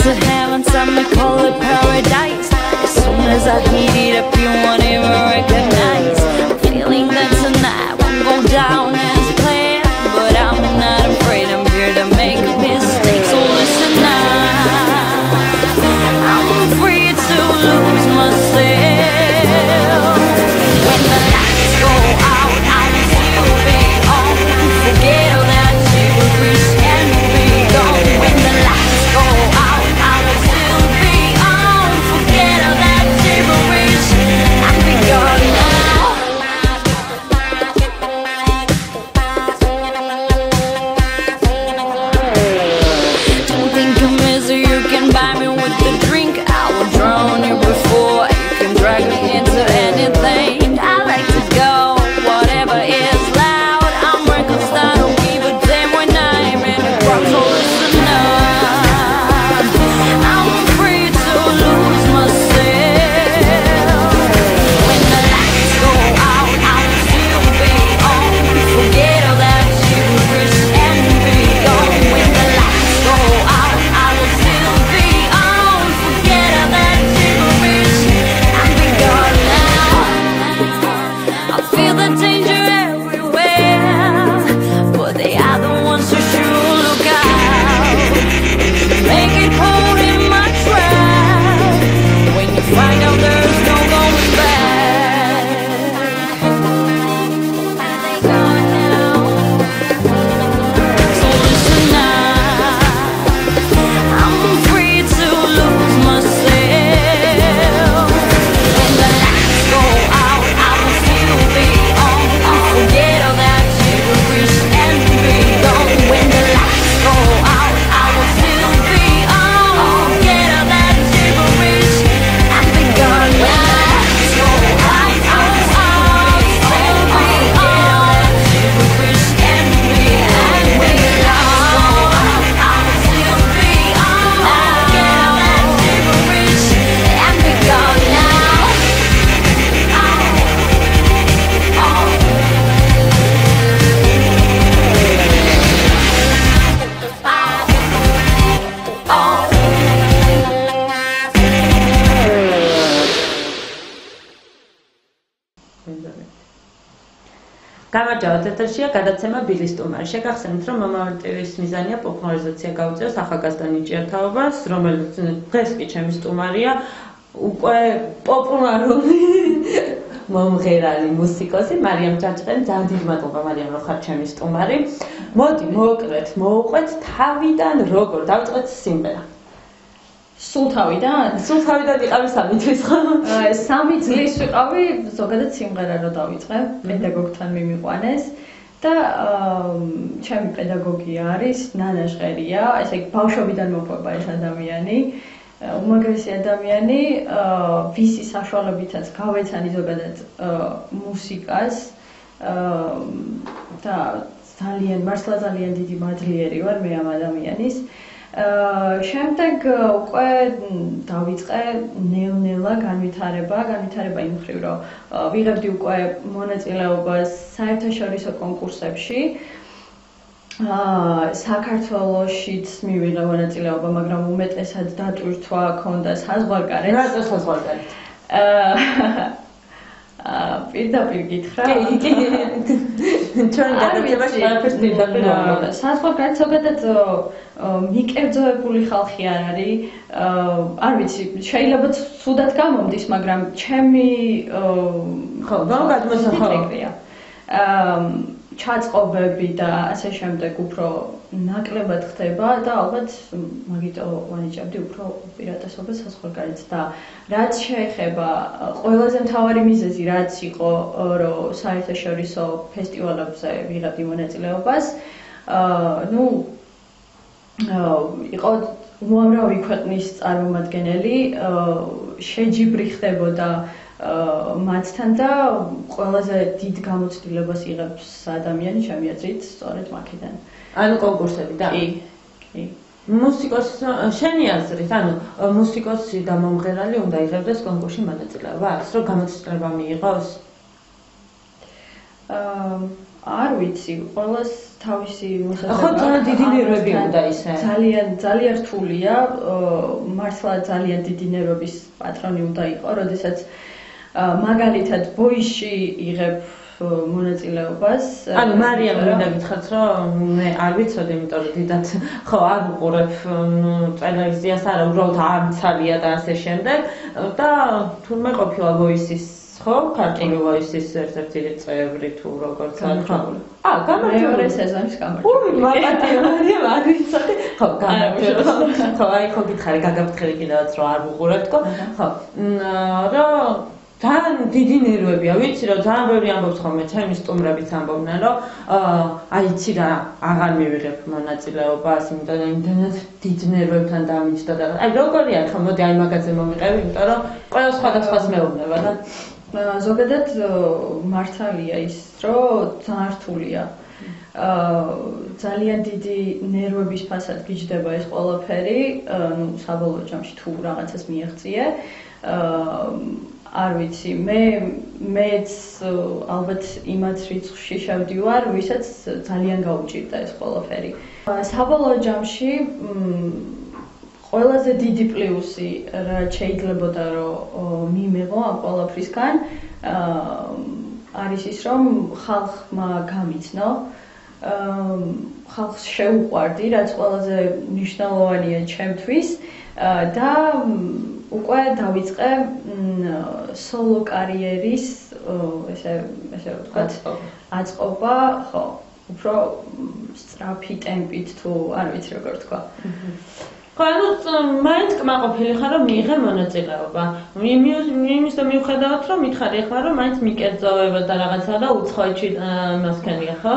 to heaven, some may call it paradise. As soon as I heat it up, you won't even recognize. I'm feeling that tonight won't go down as planned, but I'm not afraid. I'm here to make a mistake. So listen now, I'm free to lose myself. When the lights go out, I will still be on. Forget all that gibberish and be gone. When the lights go out, I will still be on. Forget all that gibberish and be gone now. Don't think I'm misery, you can buy me with the drink. I will drown you before you can drag me into anything. I like to go, whatever is loud. I'm reckless, I don't give a damn when I'm in the crowd. So listen up, I'm free to lose myself. When the lights go out, I will still be on. Forget all that gibberish and be gone. When the lights go out, I will still be on. Forget all that gibberish and be gone now. I feel the danger everywhere, but they are the ones who should look out. Make it cold in my trap when you find out there's no going back. They gone now. So listen now, I'm free to lose myself. When the lights go out, I will still be on. Forget all that gibberish and be gone. When the lights go out, I will still be on. Forget all that gibberish and be gone. When the lights go out, I will still be on. Gibberish and be gone. When the lights go out, I will still be on. Forget all that gibberish and be gone now. გამარჯობა, ეთერშია გადაცემა ბილის სტუმარი. შეგახსენებთ, რომ მომავალ ტივის მიზანია პოპულარიზაცია გაუწიოს ახალგაზრდა ნიჭიერთაობას, რომელიც დღეს კი ჩემი სტუმარია, უკვე პოპულარული მომღერალი მუსიკოსი მარიამ ჭაჭყელი. ძალიან დიდი მადლობა მარიამ, რომ ხარ ჩემი სტუმარი. მოდი, მოვუყვეთ თავიდან როგორ დავიწყეთ სიმღერა. სულ თავიდან იყავი 3 თვის ხო? 3 წლის ვიყავი, ზოგადად სიმღერა რო დავიწყე, პედაგოგთან მიმიყვანეს და ჩემი პედაგოგი არის ნანა ჟღერია, ესე იგი ბავშვობიდან მოყვება ეს ადამიანი, უმაგრესი ადამიანი, ვისი საშუალებითაც გავეცანი ზოგადად მუსიკას და მართლა ძალიან დიდი მადლიერი ვარ მე ამ ადამიანის. შემდეგ უკვე დავიწყე ნელ-ნელა განვითარება იმ მხრივ, რომ ვიღებდი უკვე მონაწილეობას საერთაშორისო კონკურსებში. საქართველოშიც მივიღე მონაწილეობა, მაგრამ უმეტესად დატვირთვა ჰქონდა საზღვარგარეთ. რატო საზღვარგარეთ? პირდაპირ გითხრა? კი. ჩვენ გადაცემაში ყველაფერს პირდაპირ ვამბობთ. საზღვარგარეთ ზოგადად მიკერძოებული ხალხი არ არის. არ ვიცი, შეიძლება ცუდად გამომდის, მაგრამ ჩემი ხო, გადმოსახვეა. ჩაწყობები და ასე შემდეგ უფრო ნაკლებად ხდება და ალბათ მაგიტომ ვანიჭებდი უფრო უპირატესობას საზღვარგარეთს და რაც შეეხება ყველაზე მთავარი მიზეზი რაც იყო რომ საერთაშორისო ფესტივალებზე ვიღებდი მონაწილეობას იყო უამრავი ქვეყნის წარმომადგენელი შეჯიბრი ხდებოდა მათთან და ყველაზე დიდ გამოცდილებას იღებს ადამიანი ჩემი აზრით სწორედ მაქედან. ანუ კონკურსები და კი. მუსიკოსი შენი აზრით, ანუ მუსიკოსი და მომღერალი უნდა იღებდეს კონკურსში მონაწილეობას, რომ გამოცდილება მიიღოს? არ ვიცი, ყველას თავისი მოსაზრება. ხო, ძალიან დიდი ნერვები უნდა ისე. ძალიან რთულია, მართლა ძალიან დიდი ნერვების პატრონი უნდა იყო, როდესაც მაგალითად ბოისში იღებ მონაწილეობას. ანუ მარიამ მინდა გითხრათ, რომ მე არ ვიცოდი, იმიტომ რომ დიდად ხო არ ვუყურებ ტელევიზიას, არა, უბრალოდ არ მცალია და ასე შემდეგ და თურმე ყოფილა ვოისის ხო, ქართული ვოისის ერთ-ერთი წევრი თუ როგორც არის ხო. მეორე სეზონის გამარჯვებული. მაპატიო მარიამ არ ვიცოდი. ხო, გამარჯვებული. ხო, აი ხო გითხარი, გაგაფრთხილი კიდევაც რომ არ ვუყურებ თქო. ხო. რომ ძალიან დიდი ნერვებია, ვიცი რომ ძალიან ბევრი ამბობს ხოლმე, ჩემი სტუმრებიც ამბობდნენ, რომ აი იცი რა, აღარ მივიღებ მონაწილეობას, იმიტომ რომ იმდენად დიდ ნერვებთან დამიჯდა და აი როგორი არის ხო, მოდი აი მაგაზე მომიყევი, იმიტომ რომ ყველა სხვადასხვას მეუბნება და ზოგადად მართალია ის, რომ ძალიან რთულია. ძალიან დიდი ნერვების ფასად გიჯდება ეს ყველაფერი, ну, საბოლოო ჯამში თუ რაღაცას მიაღწიე. არ ვიცი, მეც ალბათ იმათ რიცხვში შევდივარ, ვისაც ძალიან გაუჭირდა ეს ყველაფერი. საბოლოო ჯამში ყველაზე დიდი პლუსი რაც შეიძლებოდა რომ მიიღო ამ ყველაფრისგან არის ის რომ ხალხმა გამიცნო ხალხს შეუყვარდი რაც ყველაზე მნიშვნელოვანია ჩემთვის და უკვე დავიწყე სოლო კარიერის ესე ვთქვათ აწყობა ხო უფრო სწრაფი ტემპით თუ არ ვიცი როგორ თქვა ხო, ანუ მაინც კმაყოფილი ხარ, რომ მიიღე მონაწილეობა. იმის და მიუხედავად, რომ მითხარი ხარ, რომ მაინც მიკერძოვება და რაღაცა და უცხოეთში მასქენია, ხო?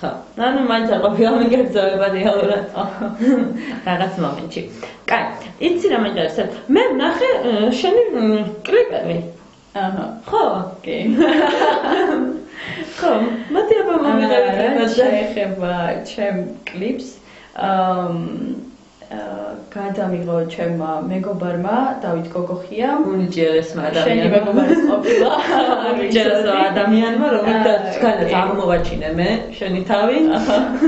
ხო. ანუ მაინც არ ყოფილა მიკერძოვება რეალურად. რაღაც მომენტში. კაი, იცი რა მაინტერესებს? მე ვნახე შენი კლიპები. აჰა. ხო? კი. ხო, მოდი აბა მომიყევი შეეხება ჩემ კლიპს. გადამიღო ჩემმა მეგობარმა დავით გოგოხიამ უნიჭიერესმა ადამიანმა შენი მეგობარის ყოფილა უნიჭიერესმა ადამიანმა რომელსაც თქვენაც აღმოვაჩინე მე შენი თავი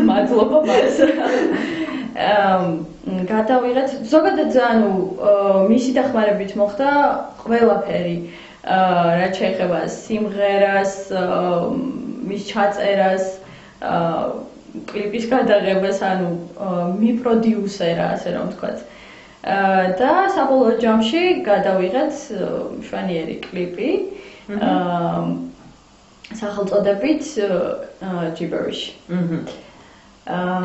მადლობა მას გადავიღეთ ზოგადად ანუ მისი დახმარებით მოხდა ყველაფერი რაც შეეხება სიმღერას მის ჩაწერას კლიპის გადაღებას, ანუ მიპროდიუსერა, ასე რომ ვთქვათ. და საბოლოო ჯამში გადავიღეთ მშვენიერი კლიპი. სახელწოდებით Gibberish.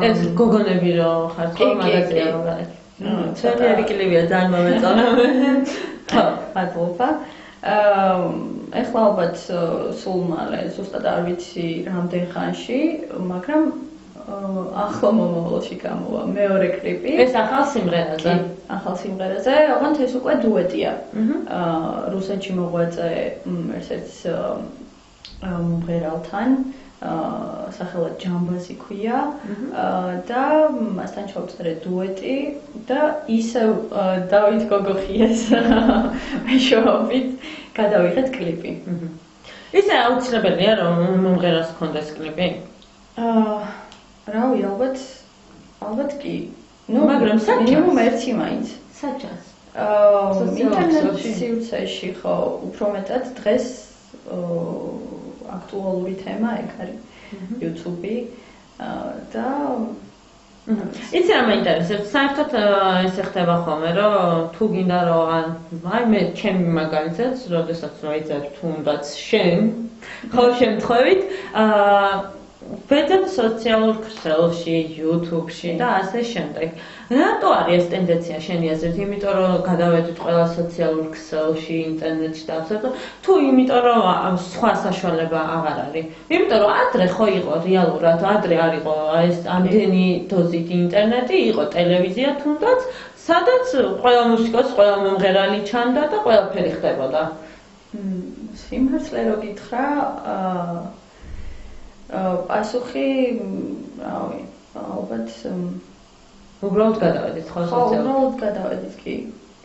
ეს გოგონები რო ხართ ხო მაგაზია რო გარეთ. მშვენიერი კლიპია ძალიან მომეწონა. ხო, მადლობა. ეხლა ალბათ სულ მალე ზუსტად არ ვიცი რამდენ ხანში, მაგრამ ახლა მომავალში გამოვა მეორე კლიპი. ეს ახალ სიმღერაზე. ახალ სიმღერაზე, ოღონდ ეს უკვე დუეტია. რუსეთში მოღვაწე ერთ-ერთ მომღერალთან, სახელად ჯამბაზი ქვია და მასთან ჩავწერე დუეტი და ისევ დავით გოგოხიას მეშვეობით გადავიღეთ კლიპი. ისე აუცილებელია რომ მომღერალს ჰქონდეს კლიპი? რავი, ალბათ კი. ნუ, მაგრამ მინიმუმ ერთი მაინც. საჭას. ინტერნეტში სივრცეში ხო, უფრო მეტად დღეს აქტუალური თემა ეგ არის. YouTube-ი და იცი რა მაინტერესებს, საერთოდ ესე ხდება ხოლმე, რომ თუ გინდა რომ აი მე ჩემი მაგალითად, როდესაც ვაიძებ თუნდაც შენ, ყოველ შემთხვევით, ვეძებ სოციალურ ქსელში, YouTube-ში და ასე შემდეგ. რატო არის ეს ტენდენცია შენი აზრით? იმიტომ რომ გადავედით ყველა სოციალურ ქსელში, ინტერნეტში და აბსოლუტურად თუ იმიტომ რომ სხვა საშუალება აღარ არის. იმიტომ რომ ადრე ხო იყო რეალურად, ადრე არ იყო ეს ამდენი დოზით ინტერნეტი, იყო ტელევიზია თუნდაც, სადაც ყველა მუსიკოსი, ყველა მომღერალი ჩანდა და ყველაფერი ხდებოდა. სიმართლე რო გითხრა, პასუხი, რავი, ალბათ უბრალოდ გადავედით ხო სოციალურ? ხო, უბრალოდ გადავედით კი.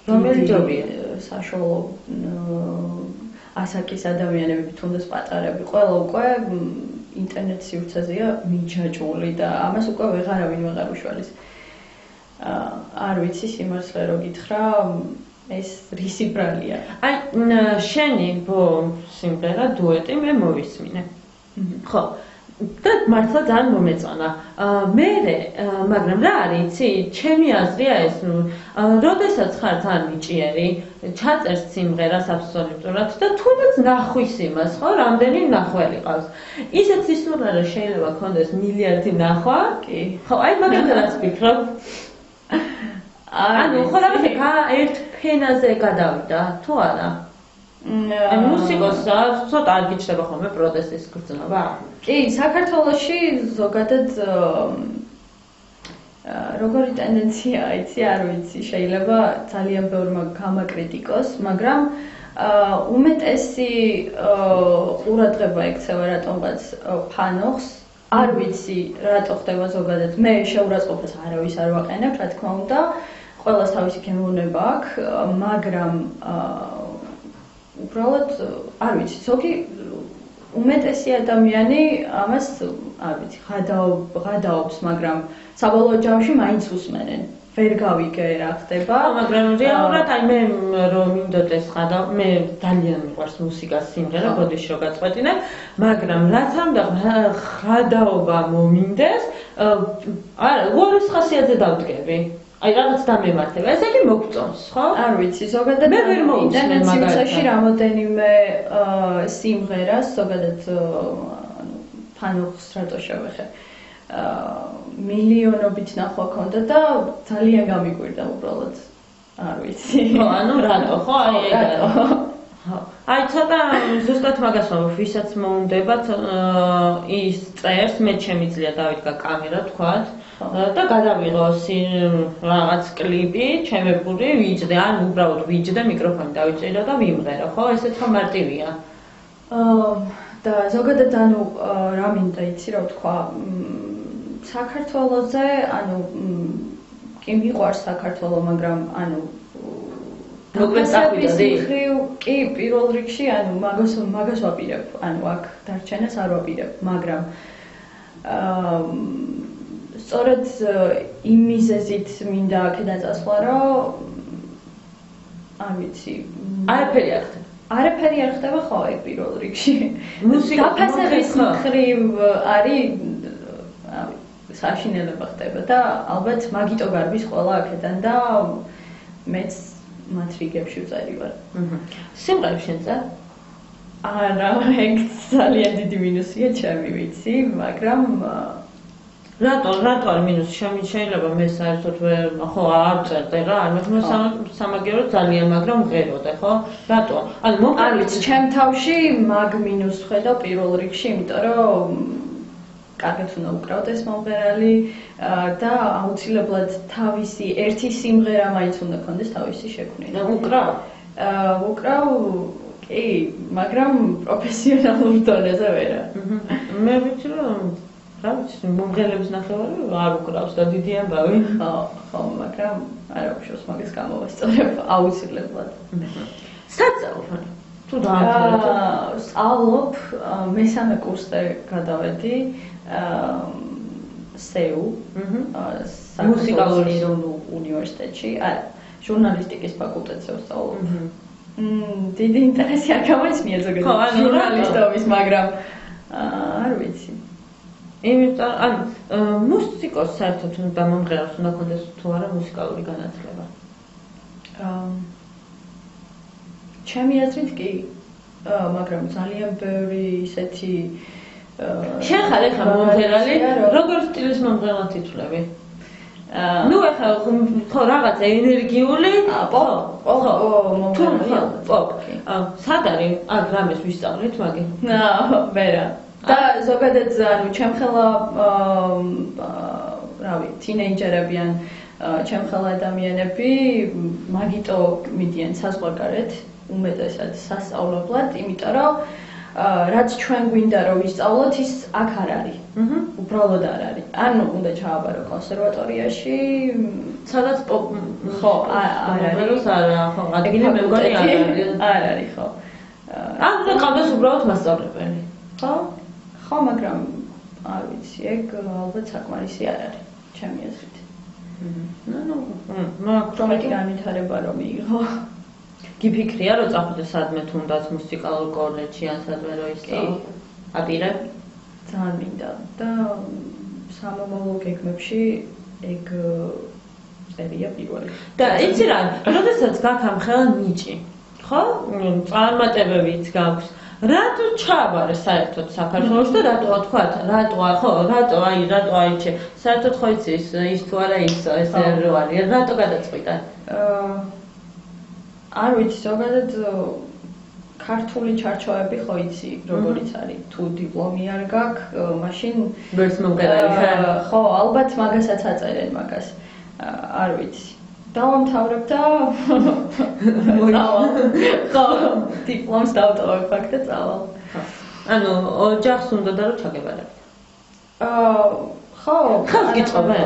რომელი ჯობია? საშუალო ასაკის ადამიანები, თუნდაც პატარები, ყველა უკვე ინტერნეტ სივრცეზეა მიჯაჭვული და ამას უკვე ვეღარავინ ვეღარ უშველის. არ ვიცი სიმართლე რო გითხრა, ეს რისი ბრალია. აი, შენი სიმღერა დუეტი მე მოვისმინე. ხო. და მართლა ძალიან მომეწონა. მაგრამ რა არის, იცი, ჩემი აზრია ეს, როდესაც ხარ ძალიან ნიჭიერი, ჩაწერს სიმღერას აბსოლუტურად და თუნდაც ნახვის იმას, ხო, რამდენი ნახველი ყავს. ისეთ სისულელე შეიძლება გქონდეს მილიარდი ნახვა, კი. ხო, აი მაგალითად ვფიქრობ. ანუ ხო რაღაცა ერთ ფენაზე გადავიდა, თუ არა? აი მუსიკოსა ცოტა არ გიჩნდება ხოლმე პროტესტის გრძნობა? კი, საქართველოში ზოგადად როგორი ტენდენციაა, იცი, არ ვიცი, შეიძლება ძალიან ბევრმა გამაკრიტიკოს, მაგრამ უმეტესი ყურადღება ექცევა რატომღაც ფანოხს, არ ვიცი, რატო ხდება ზოგადად. მე შეურაცხყოფას არავის არ ვაყენებ, რა თქმა უნდა, ყველას თავისი გემოვნება აქვს, მაგრამ უბრალოდ არ ვიცი, ზოგი უმეტესი ადამიანი ამას არ ვიცი, ღადაობს, მაგრამ საბოლოო ჯამში მაინც უსმენენ. ვერ გავიგე რა ხდება. მაგრამ რეალურად აი მე რომ მინდოდეს მე ძალიან მიყვარს მუსიკას, სიმღერა, ბოდიში რო გაწყვეტინე, მაგრამ რაც ამდა ღადაობა მომინდეს, არა, უარეს ხასიათზე დავდგები. აი რაღაც დამემართება. ესე იგი მოგწონს, ხო? არ ვიცი, ზოგადად ინტერნეტ სივრცეში რამოდენიმე სიმღერას, ზოგადად ფანოხს რატო შევეხე. მილიონობით ნახვა ქონდა და ძალიან გამიკვირდა უბრალოდ. არ ვიცი. ხო, ანუ რატო, ხო? აი ეგ. აი ცოტა ზუსტად მაგას ვამბობ, ვისაც მოუნდებათ ის წერს, მე შემიძლია დავიდგა კამერა თქვათ და გადავიღო რაღაც კლიპი, ჩემებური ვიჯდე, ან უბრალოდ ვიჯდე, მიკროფონი დავიჭირო და ვიმღერო, ხო? ესეც ხო მარტივია. და ზოგადად ანუ რა მინდა იცი რა ვთქვა, საქართველოზე, ანუ კი მიყვარს საქართველო, მაგრამ ანუ მოგვესახვიდოდი? კი, პირველ რიგში, ანუ მაგას ვაპირებ, ანუ აქ დარჩენას არ ვაპირებ, მაგრამ სწორედ იმ მიზეზით მინდა აქედან წასვლა, რომ არ ვიცი, არაფერი არ ხდება. არაფერი არ ხდება, ხო, ეგ პირველ რიგში. მუსიკა დაფასების მხრივ არის საშინელება ხდება და ალბათ მაგიტო გარბის ყველა აქედან და მეც მათ რიგებში ვწერი ვარ. სიმღერებს შენ წარ? არა, ეგ ძალიან დიდი მინუსია ჩემი, ვიცი, მაგრამ რატო არ მინუსი? შეიძლება მე საერთოდ ხო არ წერდე რა, არ მეცნო სამაგიეროდ ძალიან, მაგრამ ვღეროდე, ხო? რატო? ანუ არ ვიცი, ჩემ თავში მაგ მინუსს ვხედავ პირველ რიგში, იმიტომ რომ კარგად უნდა უკრავდეს მომღერალი და აუცილებლად თავისი ერთი სიმღერა მაინც უნდა ქონდეს თავისი შექმნილი. და უკრავ? უკრავ, კი, მაგრამ პროფესიონალურ დონეზე ვერა. მე ვიცი რომ რა ვიცი, მომღერლების ნახევარი არ უკრავს და დიდი ამბავი. ხო, მაგრამ არა უშავს მაგას გამოვასწორებ აუცილებლად. საწავლო თუ დაამთავრე? სწავლობ, მესამე კურსზე გადავედი. სეუ მუსიკალური უნივერსიტეტში, ჟურნალისტიკის ფაკულტეტზე ვსწავლობ. დიდი ინტერესი არ გამაჩნია ზოგადად ჟურნალისტობის, მაგრამ არ ვიცი. იმიტომ ანუ მუსიკოს საერთოდ უნდა მომღერალს უნდა ქონდეს თუ არა მუსიკალური განათლება. ჩემი აზრით კი, მაგრამ ძალიან ბევრი ისეთი შენ ხარ ეხლა მომღერალი, როგორ სტილის მომღერალად ითვლები? ნუ ეხლა ხო რაღაცა ენერგიული, პოპ. სად არის აქ რამეს ვისწავლეთ მაგი? ვერა. და ზოგადად ანუ ჩემხელა რავი, თინეიჯერები ან ჩემხელა ადამიანები მაგიტო მიდიან საზღვარგარეთ უმეტესად სასწავლებლად, იმიტომ რომ რაც ჩვენ გვინდა რომ ვისწავლოთ, ის აქ არ არის. უბრალოდ არ არის. ანუ უნდა ჩააბარო კონსერვატორიაში, სადაც პოპ ხო, არ არის. ხო, ადგილი მე მგონი არ არის. არ არის, ხო. ან უნდა ყავდეს უბრალოდ მასწავლებელი. ხო? ხო, მაგრამ არ ვიცი, ეგ ალბათ საკმარისი არ არის, ჩემი აზრით. მაგრამ განვითარება რომ მიიღო. გიფიქრია რომ წახვიდე სადმე თუნდაც მუსიკალურ კოლეჯში ან სადმე რომ ისწავლო? აპირე? ძალიან მინდა და სამომავლო გეგმებში ეგ წერია პირველი. და იცი რა, როდესაც გაქვს ხელა ნიჭი, ხო? წარმატებებიც გაქვს. რატო ჩააბარე საერთოდ საქართველოში და რატო თქვა, რატო აიჩე. საერთოდ ხო იცი ის თუ არა ის რო არის, რატო გადაწყვიტა? არ ვიცი, ზოგადად ქართული ჩარჩოები ხო იცი, როგორიც არის. თუ დიპლომი არ გაქვს, მაშინ ვერც მომღერალი ხარ? ხო, ალბათ მაგასაც აწერენ მაგას. არ ვიცი. დავამთავრებ და ხო, დიპლომს დავტოვებ აქ და წავალ. ანუ ოჯახს უნდა და რომ ჩაგებარებ. ხო, ხელს გიწყობენ?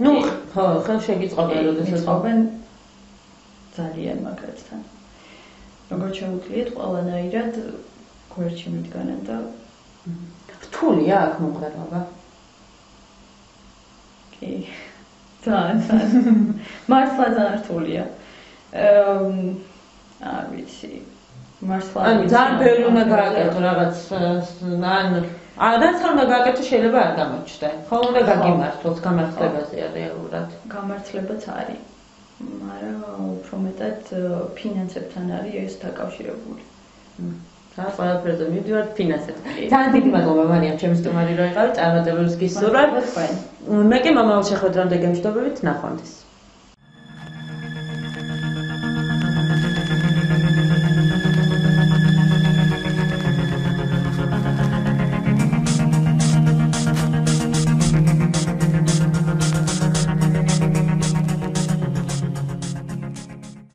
ნუ, ხო, ხელს შეგიწყობენ, როდესაც გიწყობენ ძალიან მაგრაცთან. როგორც შეუძლიათ ყველანაირად გვერდში მიდგანან და რთულია აქ მომღერლობა? კი. ძალიან. მართლა ძალიან რთულია. არ ვიცი. მართლა ანუ ძალიან ბევრი უნდა გააკეთო რაღაც ან რაც უნდა გააკეთო შეიძლება არ გამოჩნდა. ხო, უნდა გაგიმართლოს გამართლებაზეა რეალურად. გამართლებაც არის. მაგრამ უფრო მეტად ფინანსებთან არის ეს დაკავშირებული. ყველაფერზე მივდივართ ფინანსებს. ძალიან დიდი მადლობა მარიამ, ჩემი სტუმარი რო იყავი, წარმატებებს გისურვებ. მე კი მომავალ შეხვედრამდე გემშვიდობებით, ნახვამდის.